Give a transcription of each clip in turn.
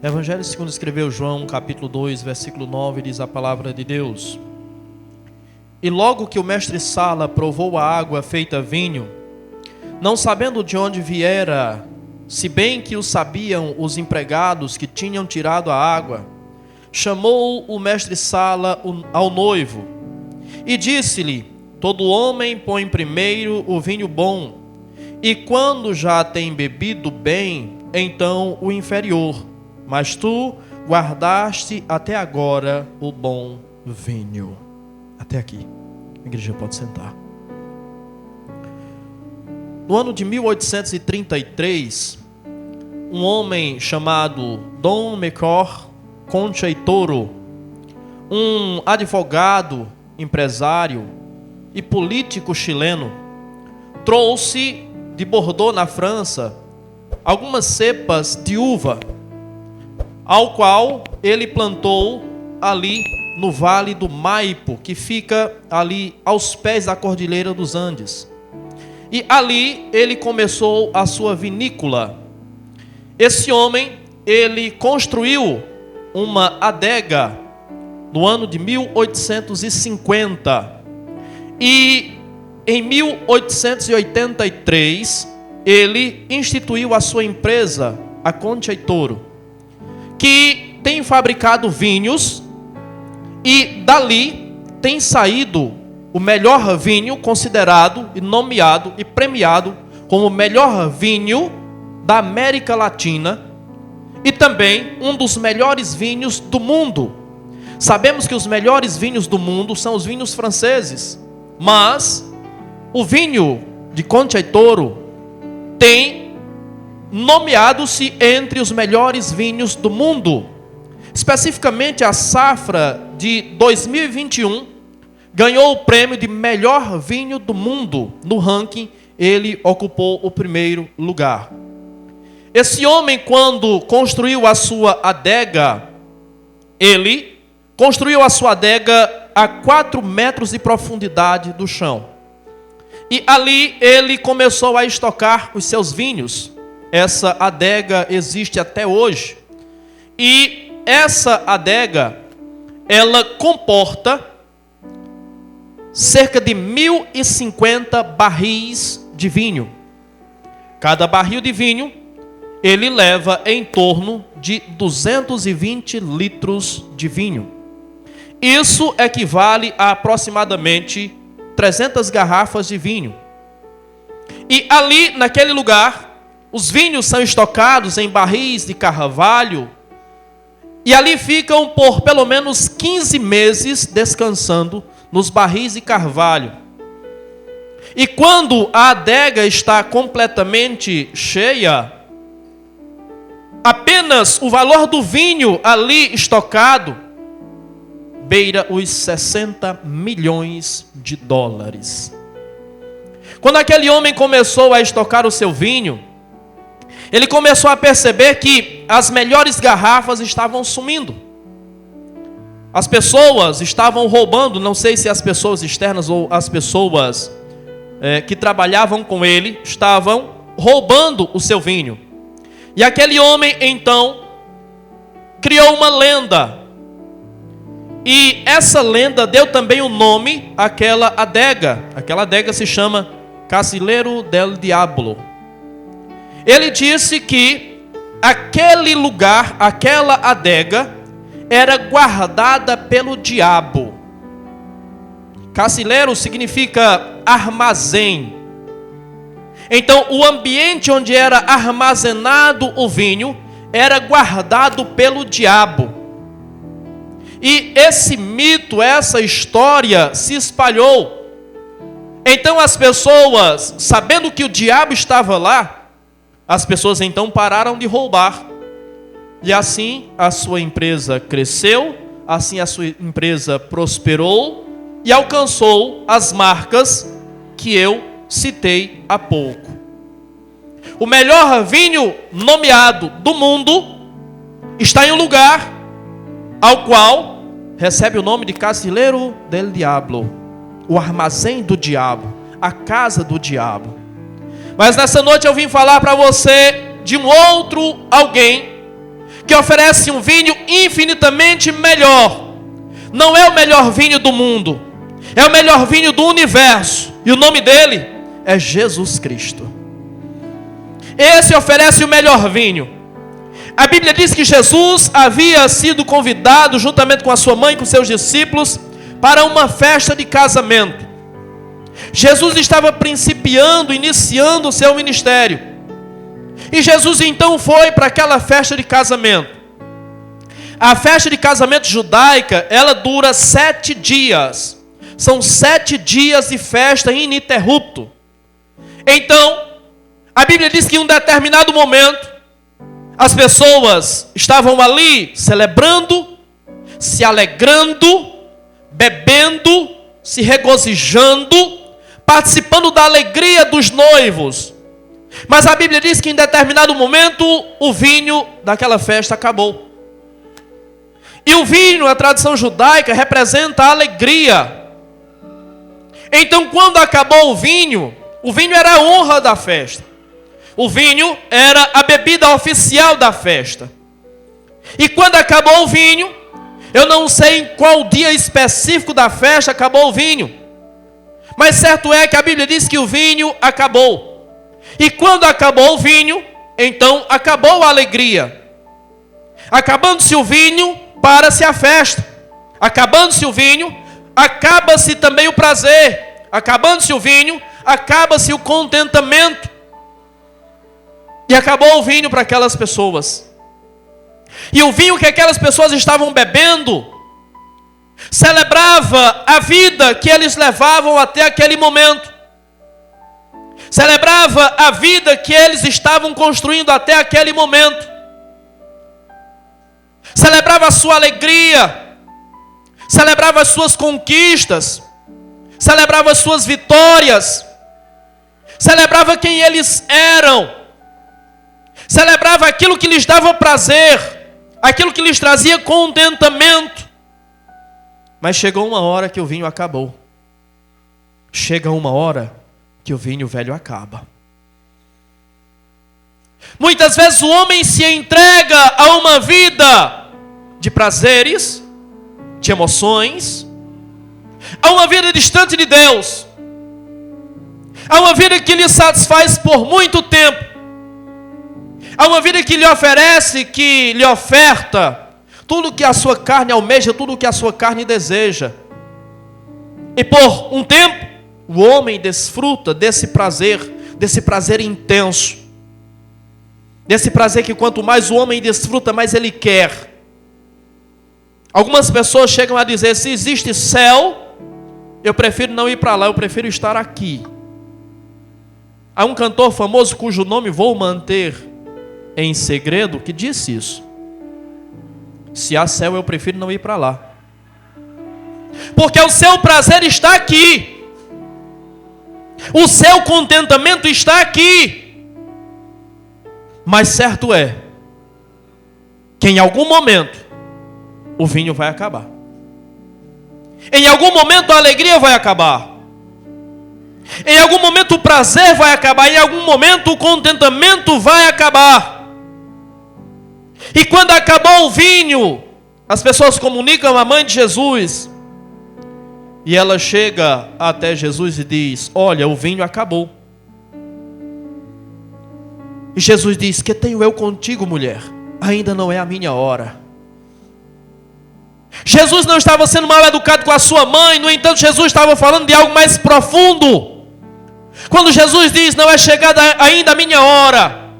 Evangelho segundo escreveu João, capítulo 2, versículo 9, diz a palavra de Deus. E logo que o mestre-sala provou a água feita vinho, não sabendo de onde viera, se bem que o sabiam os empregados que tinham tirado a água, chamou o mestre-sala ao noivo e disse-lhe: todo homem põe primeiro o vinho bom, e quando já tem bebido bem, então o inferior. Mas tu guardaste até agora o bom vinho. Até aqui. A igreja pode sentar. No ano de 1833, um homem chamado Dom Mecor Concheitoro, um advogado, empresário e político chileno, trouxe de Bordeaux, na França, algumas cepas de uva, ao qual ele plantou ali no Vale do Maipo, que fica ali aos pés da Cordilheira dos Andes. E ali ele começou a sua vinícola. Esse homem, ele construiu uma adega no ano de 1850. E em 1883, ele instituiu a sua empresa, a Concheitoro, que tem fabricado vinhos, e dali tem saído o melhor vinho considerado e nomeado e premiado como o melhor vinho da América Latina e também um dos melhores vinhos do mundo. Sabemos que os melhores vinhos do mundo são os vinhos franceses, mas o vinho de Concheitoro tem nomeado-se entre os melhores vinhos do mundo. Especificamente a safra de 2021 ganhou o prêmio de melhor vinho do mundo. No ranking, ele ocupou o primeiro lugar. Esse homem, quando construiu a sua adega, ele construiu a sua adega a 4 metros de profundidade do chão. E ali ele começou a estocar os seus vinhos. Essa adega existe até hoje. E essa adega, ela comporta cerca de 1.050 barris de vinho. Cada barril de vinho, ele leva em torno de 220 litros de vinho. Isso equivale a aproximadamente 300 garrafas de vinho. E ali, naquele lugar, os vinhos são estocados em barris de carvalho, e ali ficam por pelo menos 15 meses descansando nos barris de carvalho. E quando a adega está completamente cheia, apenas o valor do vinho ali estocado beira os 60 milhões de dólares. Quando aquele homem começou a estocar o seu vinho, ele começou a perceber que as melhores garrafas estavam sumindo. As pessoas estavam roubando, não sei se as pessoas externas ou as pessoas que trabalhavam com ele estavam roubando o seu vinho. E aquele homem, então, criou uma lenda. E essa lenda deu também o nome àquela adega. Aquela adega se chama Casillero del Diablo. Ele disse que aquele lugar, aquela adega, era guardada pelo diabo. Casillero significa armazém. Então, o ambiente onde era armazenado o vinho era guardado pelo diabo. E esse mito, essa história se espalhou. Então as pessoas, sabendo que o diabo estava lá, as pessoas então pararam de roubar. E assim a sua empresa cresceu, assim a sua empresa prosperou e alcançou as marcas que eu citei há pouco. O melhor vinho nomeado do mundo está em um lugar ao qual recebe o nome de Casillero del Diablo, o armazém do diabo, a casa do diabo. Mas nessa noite eu vim falar para você de um outro alguém que oferece um vinho infinitamente melhor. Não é o melhor vinho do mundo, é o melhor vinho do universo. E o nome dele é Jesus Cristo. Esse oferece o melhor vinho. A Bíblia diz que Jesus havia sido convidado, juntamente com a sua mãe e com seus discípulos, para uma festa de casamento. Jesus estava iniciando o seu ministério. E Jesus então foi para aquela festa de casamento. A festa de casamento judaica, ela dura 7 dias. São 7 dias de festa ininterrupto. Então, a Bíblia diz que em um determinado momento, as pessoas estavam ali celebrando, se alegrando, bebendo, se regozijando, participando da alegria dos noivos. Mas a Bíblia diz que em determinado momento o vinho daquela festa acabou. E o vinho, a tradição judaica, representa a alegria. Então, quando acabou o vinho era a honra da festa. O vinho era a bebida oficial da festa. E quando acabou o vinho, eu não sei em qual dia específico da festa acabou o vinho, mas certo é que a Bíblia diz que o vinho acabou. E quando acabou o vinho, então acabou a alegria. Acabando-se o vinho, para-se a festa. Acabando-se o vinho, acaba-se também o prazer. Acabando-se o vinho, acaba-se o contentamento. E acabou o vinho para aquelas pessoas. E o vinho que aquelas pessoas estavam bebendo celebrava a vida que eles levavam até aquele momento. Celebrava a vida que eles estavam construindo até aquele momento. Celebrava a sua alegria. Celebrava as suas conquistas. Celebrava as suas vitórias. Celebrava quem eles eram. Celebrava aquilo que lhes dava prazer, aquilo que lhes trazia contentamento. Mas chegou uma hora que o vinho acabou. Chega uma hora que o vinho velho acaba. Muitas vezes o homem se entrega a uma vida de prazeres, de emoções, a uma vida distante de Deus, a uma vida que lhe satisfaz por muito tempo, há uma vida que lhe oferece, que lhe oferta tudo que a sua carne almeja, tudo que a sua carne deseja. E por um tempo, o homem desfruta desse prazer intenso. Desse prazer que quanto mais o homem desfruta, mais ele quer. Algumas pessoas chegam a dizer, se existe céu, eu prefiro não ir para lá, eu prefiro estar aqui. Há um cantor famoso cujo nome vou manter em segredo, que disse isso. Se há céu, eu prefiro não ir para lá, porque o seu prazer está aqui, o seu contentamento está aqui. Mas certo é que em algum momento o vinho vai acabar. Em algum momento a alegria vai acabar. Em algum momento o prazer vai acabar. Em algum momento o contentamento vai acabar. E quando acabou o vinho, as pessoas comunicam à mãe de Jesus. E ela chega até Jesus e diz, olha, o vinho acabou. E Jesus diz, que tenho eu contigo, mulher? Ainda não é a minha hora. Jesus não estava sendo mal educado com a sua mãe. No entanto, Jesus estava falando de algo mais profundo. Quando Jesus diz, não é chegada ainda a minha hora,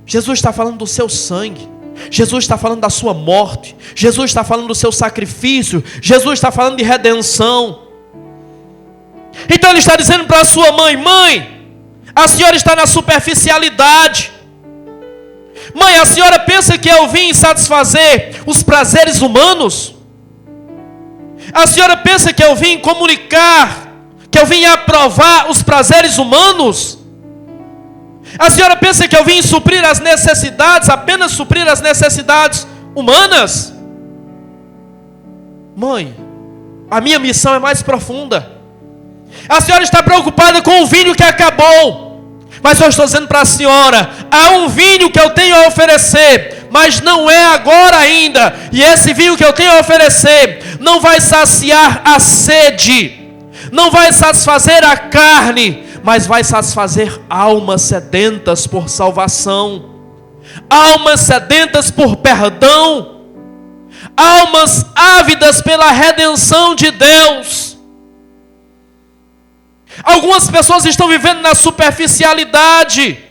Jesus está falando do seu sangue. Jesus está falando da sua morte. Jesus está falando do seu sacrifício. Jesus está falando de redenção. Então ele está dizendo para a sua mãe, mãe, a senhora está na superficialidade. Mãe, a senhora pensa que eu vim satisfazer os prazeres humanos? A senhora pensa que eu vim comunicar, que eu vim aprovar os prazeres humanos? A senhora pensa que eu vim suprir as necessidades, apenas suprir as necessidades humanas? Mãe, a minha missão é mais profunda. A senhora está preocupada com o vinho que acabou, mas eu estou dizendo para a senhora, há um vinho que eu tenho a oferecer, mas não é agora ainda. E esse vinho que eu tenho a oferecer não vai saciar a sede, não vai satisfazer a carne, mas vai satisfazer almas sedentas por salvação, almas sedentas por perdão, almas ávidas pela redenção de Deus. Algumas pessoas estão vivendo na superficialidade.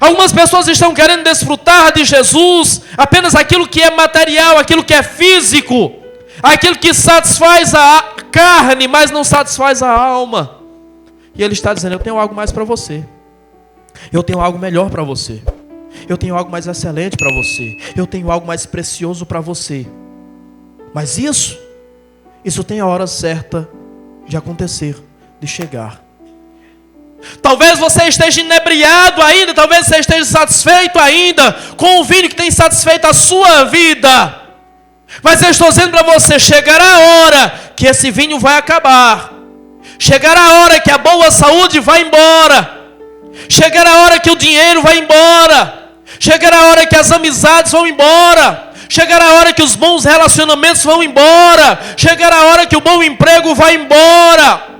Algumas pessoas estão querendo desfrutar de Jesus apenas aquilo que é material, aquilo que é físico, aquilo que satisfaz a carne, mas não satisfaz a alma. E Ele está dizendo: eu tenho algo mais para você. Eu tenho algo melhor para você. Eu tenho algo mais excelente para você. Eu tenho algo mais precioso para você. Mas isso tem a hora certa de acontecer, de chegar. Talvez você esteja inebriado ainda, talvez você esteja satisfeito ainda com o vinho que tem satisfeito a sua vida. Mas eu estou dizendo para você, chegará a hora que esse vinho vai acabar. Chegará a hora que a boa saúde vai embora. Chegará a hora que o dinheiro vai embora. Chegará a hora que as amizades vão embora. Chegará a hora que os bons relacionamentos vão embora. Chegará a hora que o bom emprego vai embora.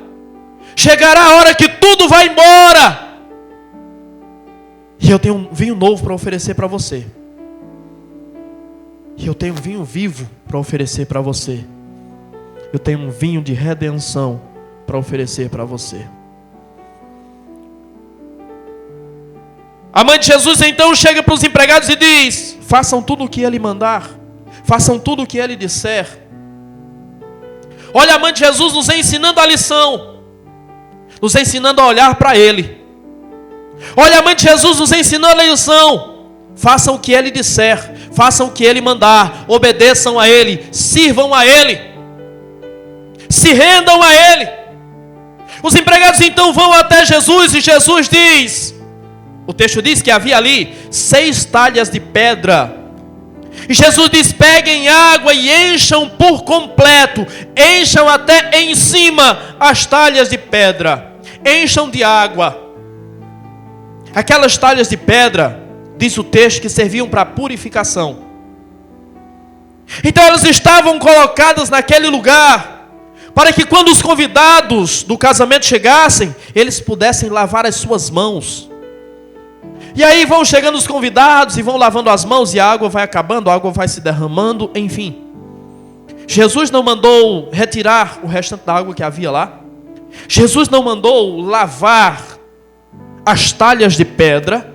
Chegará a hora que tudo vai embora. E eu tenho um vinho novo para oferecer para você. E eu tenho um vinho vivo para oferecer para você. Eu tenho um vinho de redenção para oferecer para você. A mãe de Jesus então chega para os empregados e diz: façam tudo o que Ele mandar. Façam tudo o que Ele disser. Olha a mãe de Jesus nos ensinando a lição. Nos ensinando a olhar para Ele. Olha a mãe de Jesus nos ensinando a lição. Façam o que Ele disser. Façam o que Ele mandar. Obedeçam a Ele. Sirvam a Ele. Se rendam a Ele. Os empregados então vão até Jesus e Jesus diz... O texto diz que havia ali 6 talhas de pedra. E Jesus diz: peguem água e encham por completo. Encham até em cima as talhas de pedra. Encham de água. Aquelas talhas de pedra, diz o texto, que serviam para purificação. Então elas estavam colocadas naquele lugar, para que quando os convidados do casamento chegassem, eles pudessem lavar as suas mãos. E aí vão chegando os convidados e vão lavando as mãos e a água vai acabando, a água vai se derramando, enfim. Jesus não mandou retirar o restante da água que havia lá. Jesus não mandou lavar as talhas de pedra.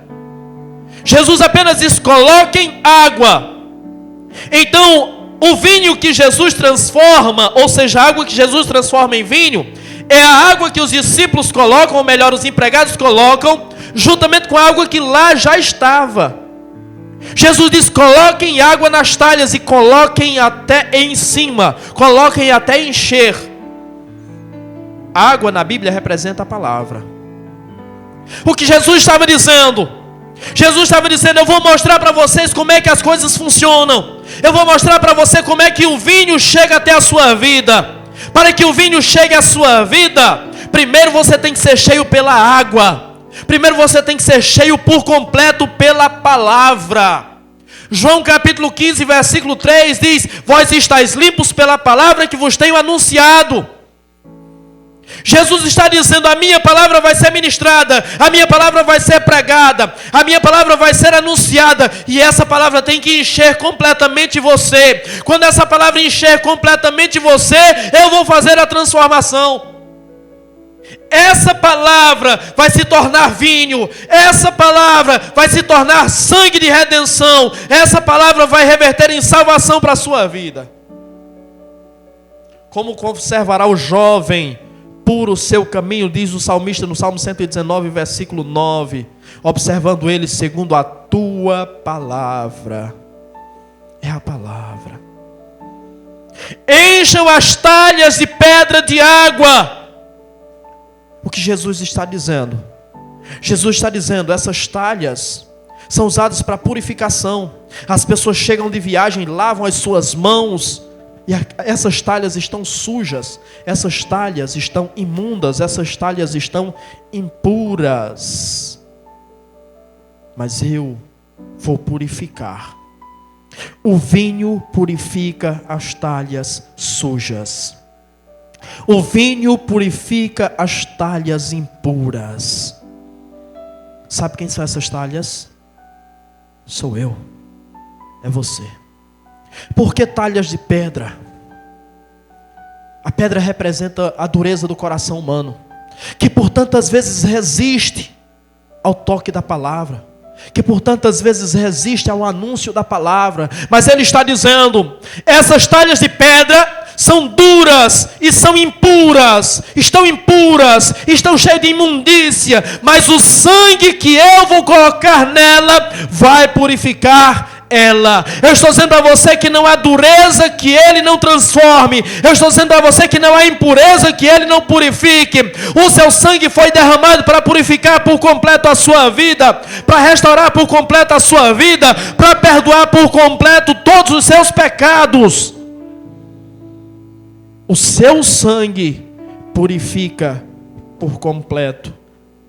Jesus apenas disse: coloquem água. Então, o vinho que Jesus transforma, ou seja, a água que Jesus transforma em vinho, é a água que os discípulos colocam, ou melhor, os empregados colocam, juntamente com a água que lá já estava. Jesus diz: coloquem água nas talhas e coloquem até em cima, coloquem até encher. A água na Bíblia representa a palavra. O que Jesus estava dizendo? Jesus estava dizendo: eu vou mostrar para vocês como é que as coisas funcionam. Eu vou mostrar para você como é que o vinho chega até a sua vida. Para que o vinho chegue à sua vida, primeiro você tem que ser cheio pela água. Primeiro você tem que ser cheio por completo pela palavra. João capítulo 15, versículo 3 diz: vós estáis limpos pela palavra que vos tenho anunciado. Jesus está dizendo: a minha palavra vai ser ministrada, a minha palavra vai ser pregada, a minha palavra vai ser anunciada, e essa palavra tem que encher completamente você. Quando essa palavra encher completamente você, eu vou fazer a transformação. Essa palavra vai se tornar vinho. Essa palavra vai se tornar sangue de redenção. Essa palavra vai reverter em salvação para a sua vida. Como conservará o jovem puro o seu caminho, diz o salmista no Salmo 119, versículo 9. Observando ele segundo a tua palavra. É a palavra. Encham as talhas de pedra de água. O que Jesus está dizendo? Jesus está dizendo: essas talhas são usadas para purificação. As pessoas chegam de viagem, lavam as suas mãos, e essas talhas estão sujas, essas talhas estão imundas, essas talhas estão impuras. Mas eu vou purificar. O vinho purifica as talhas sujas. O vinho purifica as talhas impuras. Sabe quem são essas talhas? Sou eu. É você. Por que talhas de pedra? A pedra representa a dureza do coração humano, que por tantas vezes resiste ao toque da palavra, que por tantas vezes resiste ao anúncio da palavra. Mas ele está dizendo: essas talhas de pedra são duras e são impuras, estão cheias de imundícia, mas o sangue que eu vou colocar nela vai purificar ela. Eu estou dizendo a você que não há dureza que ele não transforme. Eu estou dizendo a você que não há impureza que ele não purifique. O seu sangue foi derramado para purificar por completo a sua vida, para restaurar por completo a sua vida, para perdoar por completo todos os seus pecados. O seu sangue purifica por completo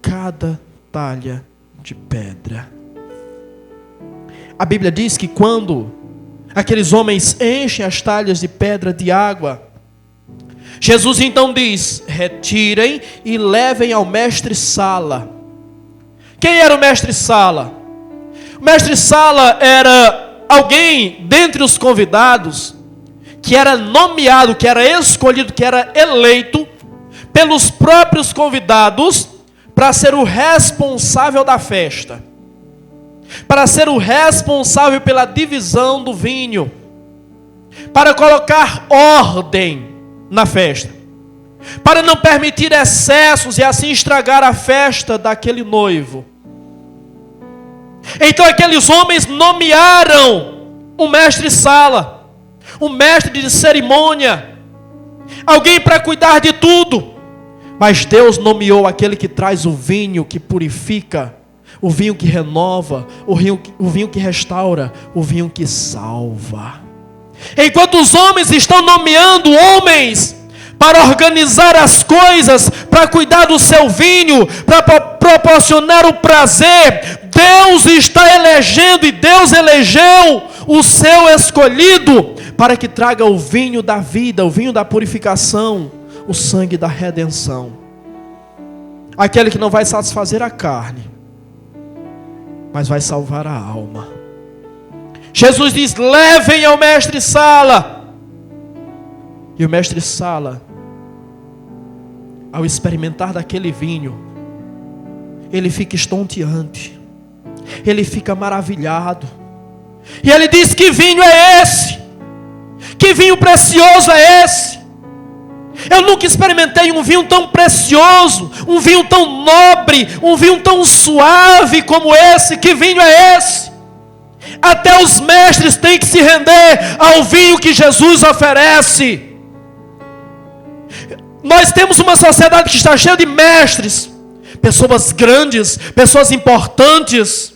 cada talha de pedra. A Bíblia diz que quando aqueles homens enchem as talhas de pedra de água, Jesus então diz: retirem e levem ao mestre-sala. Quem era o mestre-sala? O mestre-sala era alguém dentre os convidados que era nomeado, que era escolhido, que era eleito pelos próprios convidados para ser o responsável da festa, para ser o responsável pela divisão do vinho, para colocar ordem na festa, para não permitir excessos e assim estragar a festa daquele noivo. Então aqueles homens nomearam um mestre-sala, um mestre de cerimônia, alguém para cuidar de tudo. Mas Deus nomeou aquele que traz o vinho que purifica, o vinho que renova, o vinho que restaura, o vinho que salva. Enquanto os homens estão nomeando homens para organizar as coisas, para cuidar do seu vinho, para proporcionar o prazer, Deus está elegendo, e Deus elegeu o seu escolhido para que traga o vinho da vida, o vinho da purificação, o sangue da redenção. Aquele que não vai satisfazer a carne, mas vai salvar a alma. Jesus diz: levem ao mestre-sala. E o mestre-sala, ao experimentar daquele vinho, ele fica estonteante, ele fica maravilhado, e ele diz: que vinho é esse? Que vinho precioso é esse? Eu nunca experimentei um vinho tão precioso, um vinho tão nobre, um vinho tão suave como esse. Que vinho é esse? Até os mestres têm que se render ao vinho que Jesus oferece. Nós temos uma sociedade que está cheia de mestres, pessoas grandes, pessoas importantes,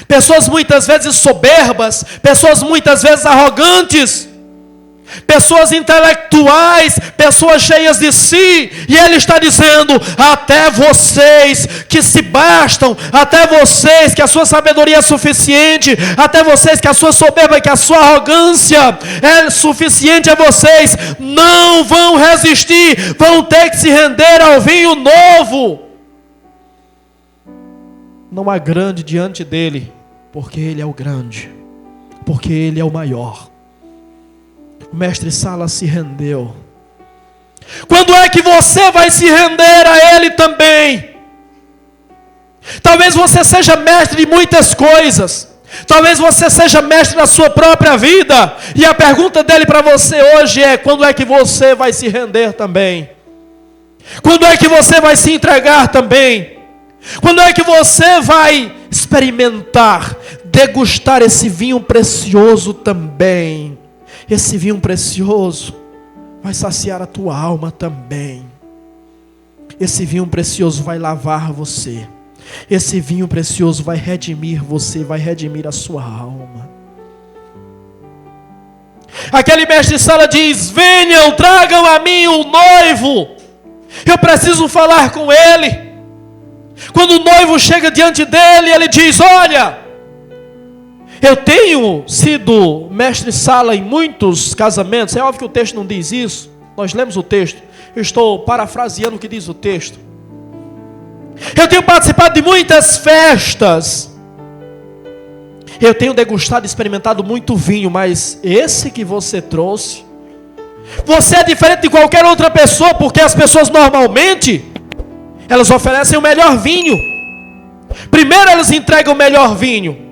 pessoas muitas vezes soberbas, pessoas muitas vezes arrogantes, pessoas intelectuais, pessoas cheias de si. E ele está dizendo: até vocês que se bastam, até vocês que a sua sabedoria é suficiente, até vocês que a sua soberba, que a sua arrogância é suficiente a vocês, não vão resistir, vão ter que se render ao vinho novo. Não há grande diante dele, porque ele é o grande, porque ele é o maior. O mestre-sala se rendeu. Quando é que você vai se render a ele também? Talvez você seja mestre de muitas coisas, talvez você seja mestre da sua própria vida, e a pergunta dele para você hoje é: quando é que você vai se render também? Quando é que você vai se entregar também? Quando é que você vai experimentar, degustar esse vinho precioso também? Esse vinho precioso vai saciar a tua alma também. Esse vinho precioso vai lavar você. Esse vinho precioso vai redimir você, vai redimir a sua alma. Aquele mestre-sala diz: venham, tragam a mim o noivo. Eu preciso falar com ele. Quando o noivo chega diante dele, ele diz: olha, Eu tenho sido mestre-sala em muitos casamentos. É óbvio que o texto não diz isso. Nós lemos o texto. Eu estou parafraseando o que diz o texto. Eu tenho participado de muitas festas. Eu tenho degustado e experimentado muito vinho. Mas esse que você trouxe, você é diferente de qualquer outra pessoa. Porque as pessoas normalmente, elas oferecem o melhor vinho. Primeiro elas entregam o melhor vinho.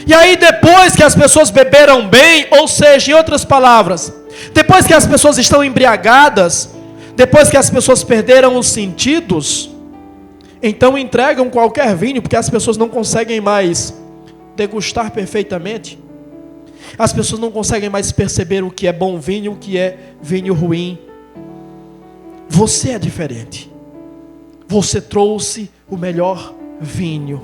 E aí depois que as pessoas beberam bem, ou seja, em outras palavras, depois que as pessoas estão embriagadas, depois que as pessoas perderam os sentidos, então entregam qualquer vinho, porque as pessoas não conseguem mais degustar perfeitamente. As pessoas não conseguem mais perceber o que é bom vinho e o que é vinho ruim. Você é diferente. Você trouxe o melhor vinho.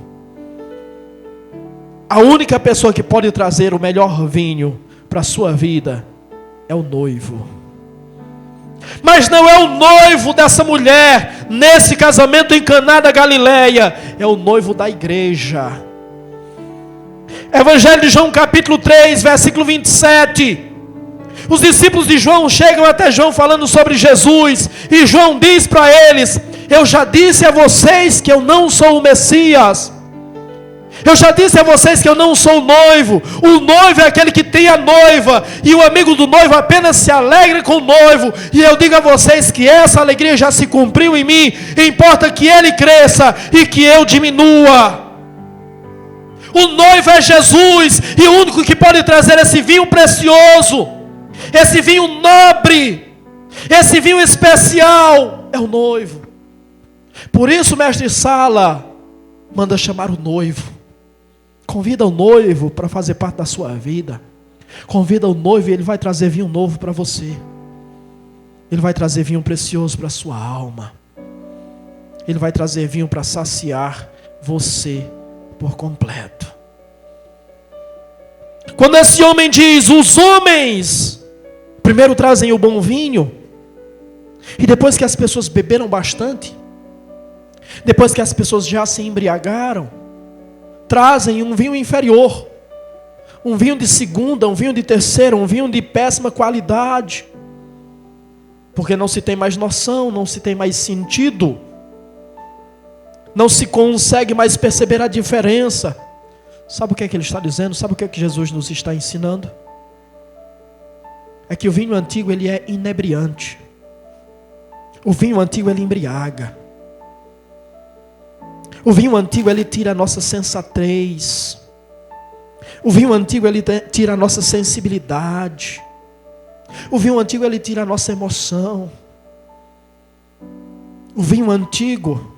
A única pessoa que pode trazer o melhor vinho para a sua vida é o noivo. Mas não é o noivo dessa mulher nesse casamento em Caná da Galileia, é o noivo da igreja. Evangelho de João capítulo 3, versículo 27. Os discípulos de João chegam até João falando sobre Jesus, e João diz para eles: eu já disse a vocês que eu não sou o Messias. Eu já disse a vocês que eu não sou o noivo. O noivo é aquele que tem a noiva, e o amigo do noivo apenas se alegra com o noivo. E eu digo a vocês que essa alegria já se cumpriu em mim. Importa que ele cresça e que eu diminua. O noivo é Jesus, e o único que pode trazer esse vinho precioso, esse vinho nobre, esse vinho especial, é o noivo. Por isso, mestre Sala manda chamar o noivo. Convida o noivo para fazer parte da sua vida. Convida o noivo e ele vai trazer vinho novo para você. Ele vai trazer vinho precioso para a sua alma. Ele vai trazer vinho para saciar você por completo. Quando esse homem diz: os homens primeiro trazem o bom vinho, e depois que as pessoas beberam bastante, depois que as pessoas já se embriagaram, trazem um vinho inferior, um vinho de segunda, um vinho de terceira, um vinho de péssima qualidade, porque não se tem mais noção, não se tem mais sentido, não se consegue mais perceber a diferença. Sabe o que é que ele está dizendo? Sabe o que é que Jesus nos está ensinando? É que o vinho antigo ele é inebriante. O vinho antigo ele embriaga. O vinho antigo ele tira a nossa sensatez. O vinho antigo ele tira a nossa sensibilidade. O vinho antigo ele tira a nossa emoção. O vinho antigo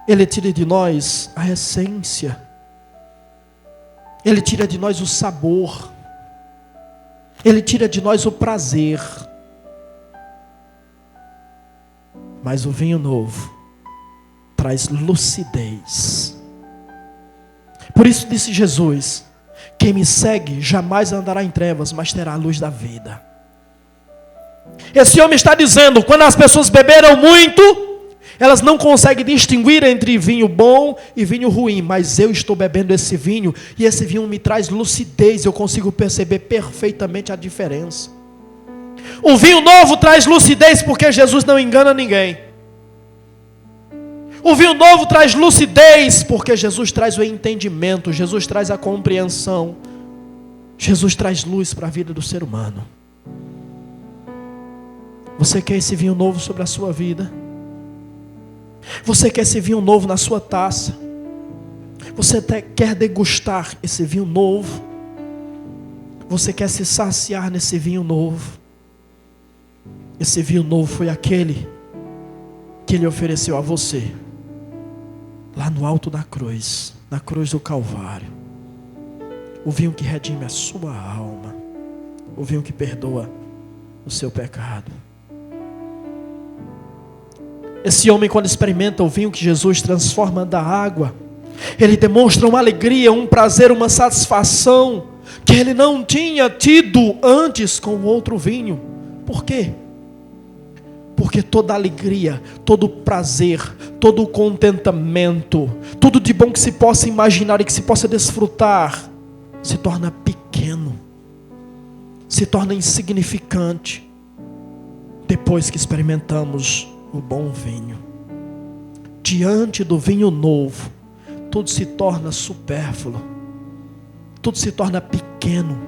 ele tira de nós a essência. Ele tira de nós o sabor. Ele tira de nós o prazer. Mas o vinho novo traz lucidez. Por isso disse Jesus: quem me segue jamais andará em trevas, mas terá a luz da vida. Esse homem está dizendo: quando as pessoas beberam muito, elas não conseguem distinguir entre vinho bom e vinho ruim, mas eu estou bebendo esse vinho, e esse vinho me traz lucidez, eu consigo perceber perfeitamente a diferença. O vinho novo traz lucidez, porque Jesus não engana ninguém. O vinho novo traz lucidez, porque Jesus traz o entendimento, Jesus traz a compreensão, Jesus traz luz para a vida do ser humano. Você quer esse vinho novo sobre a sua vida? Você quer esse vinho novo na sua taça? Você quer degustar esse vinho novo? Você quer se saciar nesse vinho novo? Esse vinho novo foi aquele que Ele ofereceu a você lá no alto da cruz, na cruz do Calvário. O vinho que redime a sua alma, o vinho que perdoa o seu pecado. Esse homem, quando experimenta o vinho que Jesus transforma da água, ele demonstra uma alegria, um prazer, uma satisfação que ele não tinha tido antes com o outro vinho. Por quê? Porque toda alegria, todo prazer, todo contentamento, tudo de bom que se possa imaginar e que se possa desfrutar, se torna pequeno, se torna insignificante, depois que experimentamos o bom vinho. Diante do vinho novo, tudo se torna supérfluo, tudo se torna pequeno,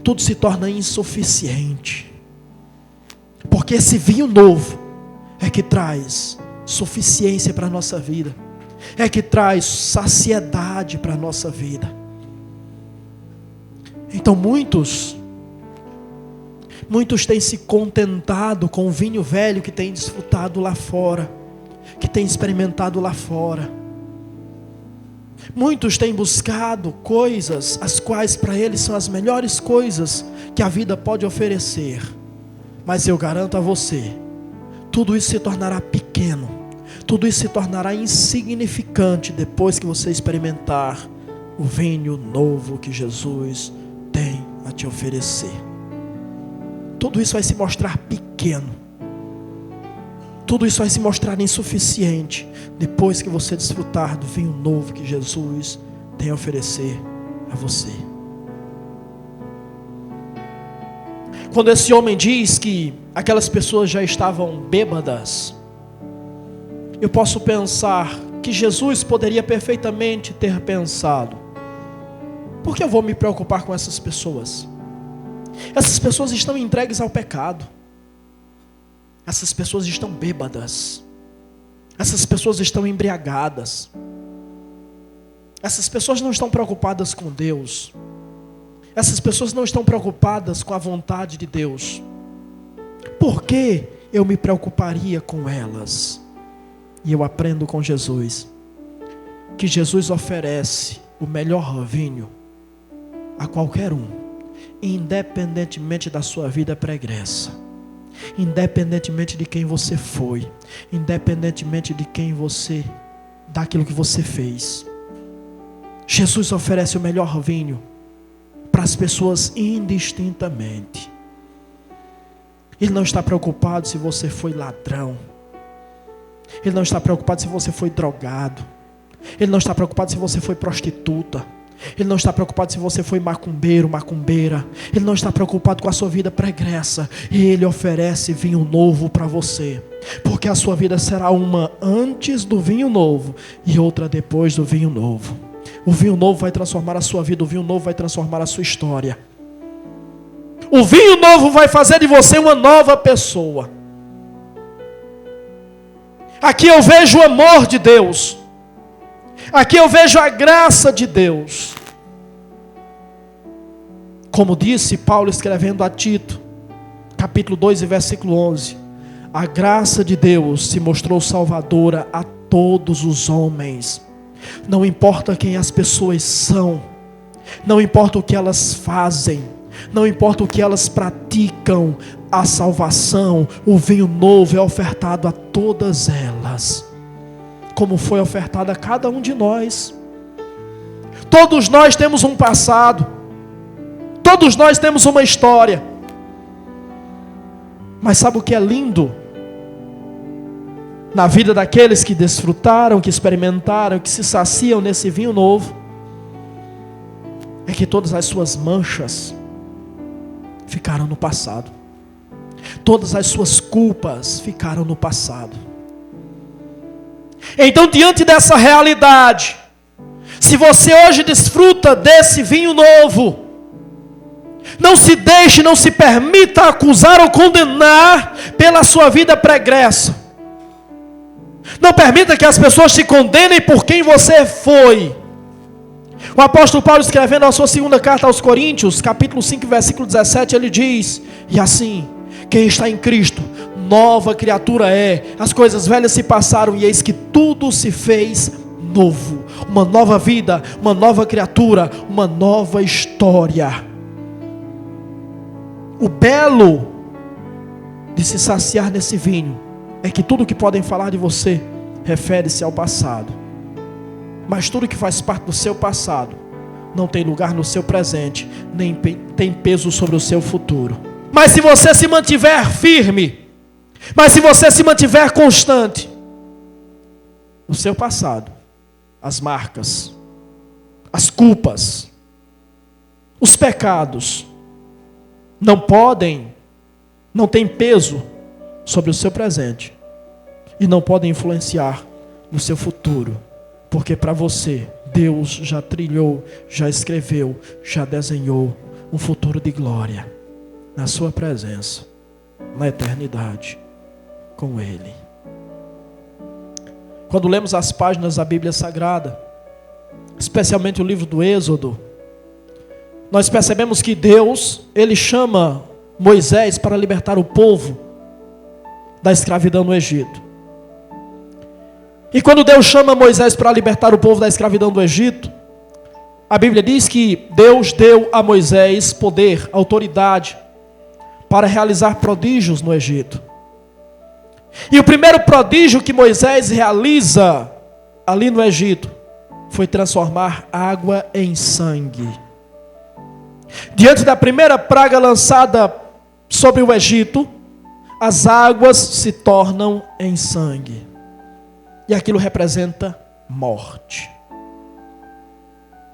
tudo se torna insuficiente. Porque esse vinho novo é que traz suficiência para a nossa vida, é que traz saciedade para a nossa vida. Então muitos têm se contentado com o vinho velho que têm desfrutado lá fora, que têm experimentado lá fora. Muitos têm buscado coisas as quais para eles são as melhores coisas que a vida pode oferecer. Mas eu garanto a você, tudo isso se tornará pequeno, tudo isso se tornará insignificante depois que você experimentar o vinho novo que Jesus tem a te oferecer. Tudo isso vai se mostrar pequeno, tudo isso vai se mostrar insuficiente depois que você desfrutar do vinho novo que Jesus tem a oferecer a você. Quando esse homem diz que aquelas pessoas já estavam bêbadas, eu posso pensar que Jesus poderia perfeitamente ter pensado: por que eu vou me preocupar com essas pessoas? Essas pessoas estão entregues ao pecado. Essas pessoas estão bêbadas. Essas pessoas estão embriagadas. Essas pessoas não estão preocupadas com Deus. Essas pessoas não estão preocupadas com a vontade de Deus. Por que eu me preocuparia com elas? E eu aprendo com Jesus que Jesus oferece o melhor vinho a qualquer um, independentemente da sua vida pregressa, independentemente de quem você foi, independentemente de quem você, daquilo que você fez. Jesus oferece o melhor vinho para as pessoas indistintamente. Ele não está preocupado se você foi ladrão. Ele não está preocupado se você foi drogado. Ele não está preocupado se você foi prostituta. Ele não está preocupado se você foi macumbeiro, macumbeira. Ele não está preocupado com a sua vida pregressa. E Ele oferece vinho novo para você, porque a sua vida será uma antes do vinho novo e outra depois do vinho novo. O vinho novo vai transformar a sua vida. O vinho novo vai transformar a sua história. O vinho novo vai fazer de você uma nova pessoa. Aqui eu vejo o amor de Deus. Aqui eu vejo a graça de Deus. Como disse Paulo escrevendo a Tito, capítulo 2 e versículo 11: a graça de Deus se mostrou salvadora a todos os homens. Não importa quem as pessoas são, não importa o que elas fazem, não importa o que elas praticam, a salvação, o vinho novo é ofertado a todas elas, como foi ofertado a cada um de nós. Todos nós temos um passado, todos nós temos uma história, mas sabe o que é lindo na vida daqueles que desfrutaram, que experimentaram, que se saciam nesse vinho novo? É que todas as suas manchas ficaram no passado, todas as suas culpas ficaram no passado. Então, diante dessa realidade, se você hoje desfruta desse vinho novo, não se deixe, não se permita acusar ou condenar pela sua vida pregressa. Não permita que as pessoas te condenem por quem você foi. O apóstolo Paulo, escrevendo a sua segunda carta aos Coríntios, capítulo 5, versículo 17, ele diz: e assim, quem está em Cristo, nova criatura é, as coisas velhas se passaram e eis que tudo se fez novo. Uma nova vida, uma nova criatura, uma nova história. O belo de se saciar nesse vinho é que tudo que podem falar de você refere-se ao passado, mas tudo que faz parte do seu passado não tem lugar no seu presente, nem tem peso sobre o seu futuro. Mas se você se mantiver firme, mas se você se mantiver constante, o seu passado, as marcas, as culpas, Os pecados não têm peso sobre o seu presente e não podem influenciar no seu futuro, porque para você, Deus já trilhou, já escreveu, já desenhou um futuro de glória na sua presença, na eternidade com Ele. Quando lemos as páginas da Bíblia Sagrada, especialmente o livro do Êxodo, nós percebemos que Deus, Ele chama Moisés para libertar o povo da escravidão no Egito. E quando Deus chama Moisés para libertar o povo da escravidão do Egito, a Bíblia diz que Deus deu a Moisés poder, autoridade, para realizar prodígios no Egito. E o primeiro prodígio que Moisés realiza ali no Egito foi transformar água em sangue. Diante da primeira praga lançada sobre o Egito, as águas se tornam em sangue. E aquilo representa morte.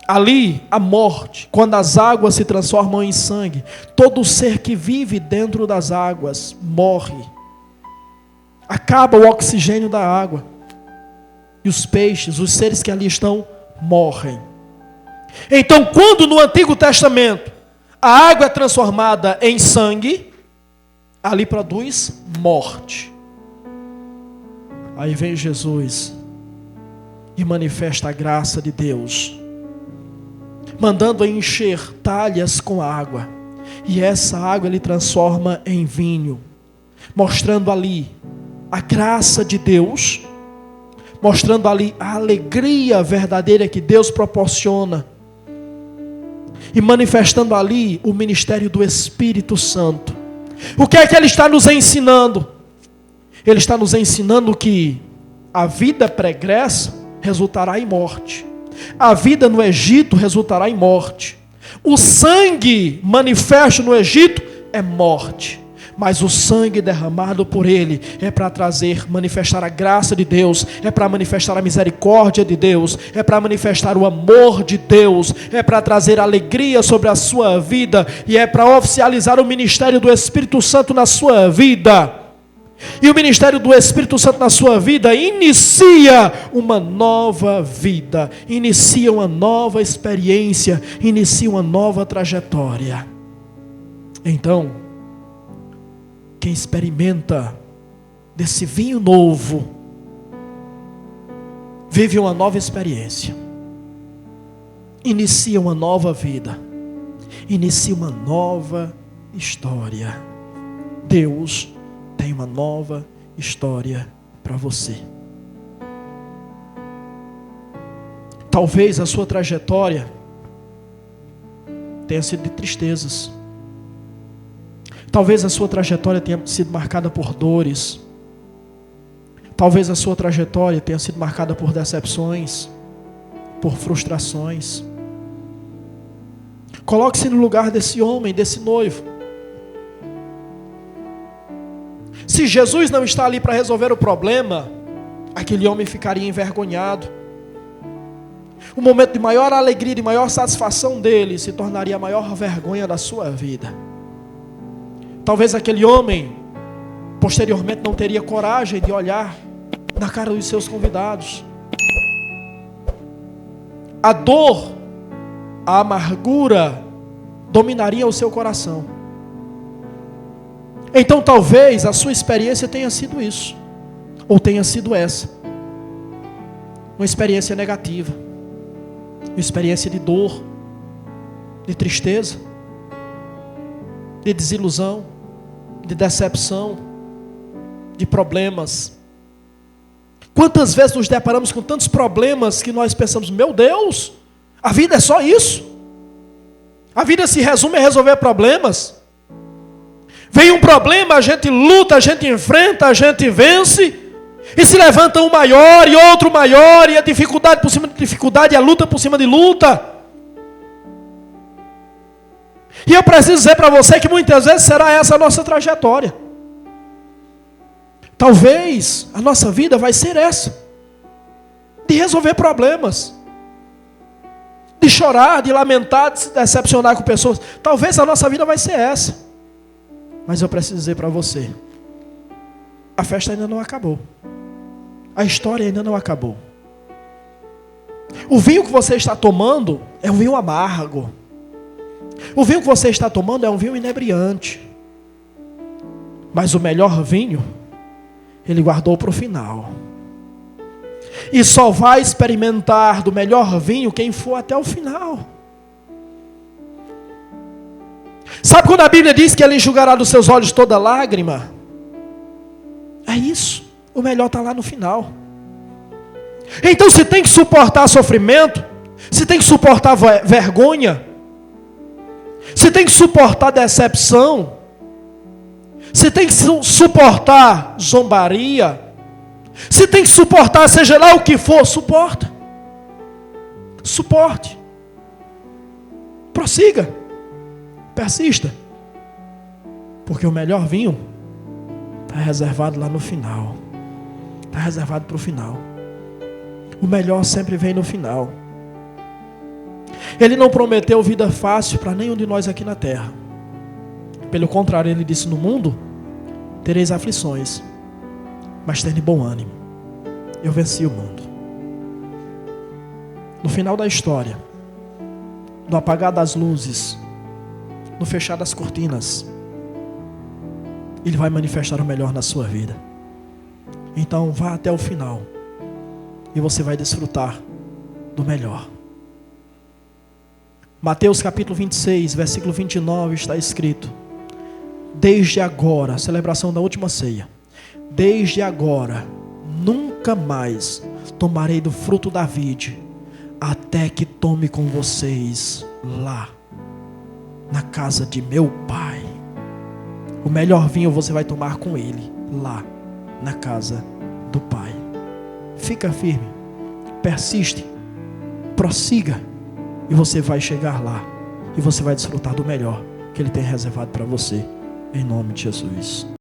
Ali, a morte, quando as águas se transformam em sangue, todo ser que vive dentro das águas morre. Acaba o oxigênio da água. E os peixes, os seres que ali estão, morrem. Então, quando no Antigo Testamento a água é transformada em sangue, ali produz morte. Aí vem Jesus e manifesta a graça de Deus, mandando encher talhas com água. E essa água ele transforma em vinho, mostrando ali a graça de Deus, mostrando ali a alegria verdadeira que Deus proporciona, e manifestando ali o ministério do Espírito Santo. O que é que ele está nos ensinando? Ele está nos ensinando que a vida pregressa resultará em morte. A vida no Egito resultará em morte. O sangue manifesto no Egito é morte. Mas o sangue derramado por ele é para manifestar a graça de Deus, é para manifestar a misericórdia de Deus, é para manifestar o amor de Deus, é para trazer alegria sobre a sua vida, e é para oficializar o ministério do Espírito Santo na sua vida. E o ministério do Espírito Santo na sua vida inicia uma nova vida, inicia uma nova experiência, inicia uma nova trajetória. Então, quem experimenta desse vinho novo, vive uma nova experiência, inicia uma nova vida, inicia uma nova história. Deus tem uma nova história para você. Talvez a sua trajetória tenha sido de tristezas. Talvez a sua trajetória tenha sido marcada por dores. Talvez a sua trajetória tenha sido marcada por decepções, por frustrações. Coloque-se no lugar desse homem, desse noivo. Se Jesus não está ali para resolver o problema, aquele homem ficaria envergonhado. O momento de maior alegria, de maior satisfação dele, se tornaria a maior vergonha da sua vida. Talvez aquele homem, posteriormente, não teria coragem de olhar na cara dos seus convidados. A dor, a amargura, dominaria o seu coração. Então talvez a sua experiência tenha sido isso, ou tenha sido essa. Uma experiência negativa, uma experiência de dor, de tristeza, de desilusão, de decepção, de problemas. Quantas vezes nos deparamos com tantos problemas que nós pensamos, meu Deus, a vida é só isso? A vida se resume a resolver problemas? Vem um problema, a gente luta, a gente enfrenta, a gente vence, e se levanta um maior e outro maior, e a dificuldade por cima de dificuldade, e a luta por cima de luta. E eu preciso dizer para você que muitas vezes será essa a nossa trajetória. Talvez a nossa vida vai ser essa, de resolver problemas, de de chorar, de lamentar, de se decepcionar com pessoas. Talvez a nossa vida vai ser essa. Mas eu preciso dizer para você, a festa ainda não acabou. A história ainda não acabou. O vinho que você está tomando é um vinho amargo. O vinho que você está tomando é um vinho inebriante. Mas o melhor vinho, Ele guardou para o final. E só vai experimentar do melhor vinho quem for até o final. Sabe quando a Bíblia diz que Ele enxugará dos seus olhos toda lágrima? É isso. O melhor está lá no final. Então se tem que suportar sofrimento, se tem que suportar vergonha, se tem que suportar decepção, se tem que suportar zombaria, se tem que suportar seja lá o que for, suporta. Suporte. Prossiga. Persista. Porque o melhor vinho está reservado lá no final. Está reservado para o final. O melhor sempre vem no final. Ele não prometeu vida fácil para nenhum de nós aqui na terra. Pelo contrário, Ele disse: no mundo tereis aflições, mas tenha bom ânimo. Eu venci o mundo. No final da história, no apagar das luzes, no fechar das cortinas, Ele vai manifestar o melhor na sua vida. Então vá até o final e você vai desfrutar do melhor. Mateus capítulo 26, versículo 29 está escrito: desde agora, celebração da última ceia, desde agora nunca mais tomarei do fruto da vide, até que tome com vocês lá na casa de meu Pai. O melhor vinho você vai tomar com Ele lá na casa do Pai. Fica firme, persiste, prossiga, e você vai chegar lá e você vai desfrutar do melhor que Ele tem reservado para você, em nome de Jesus.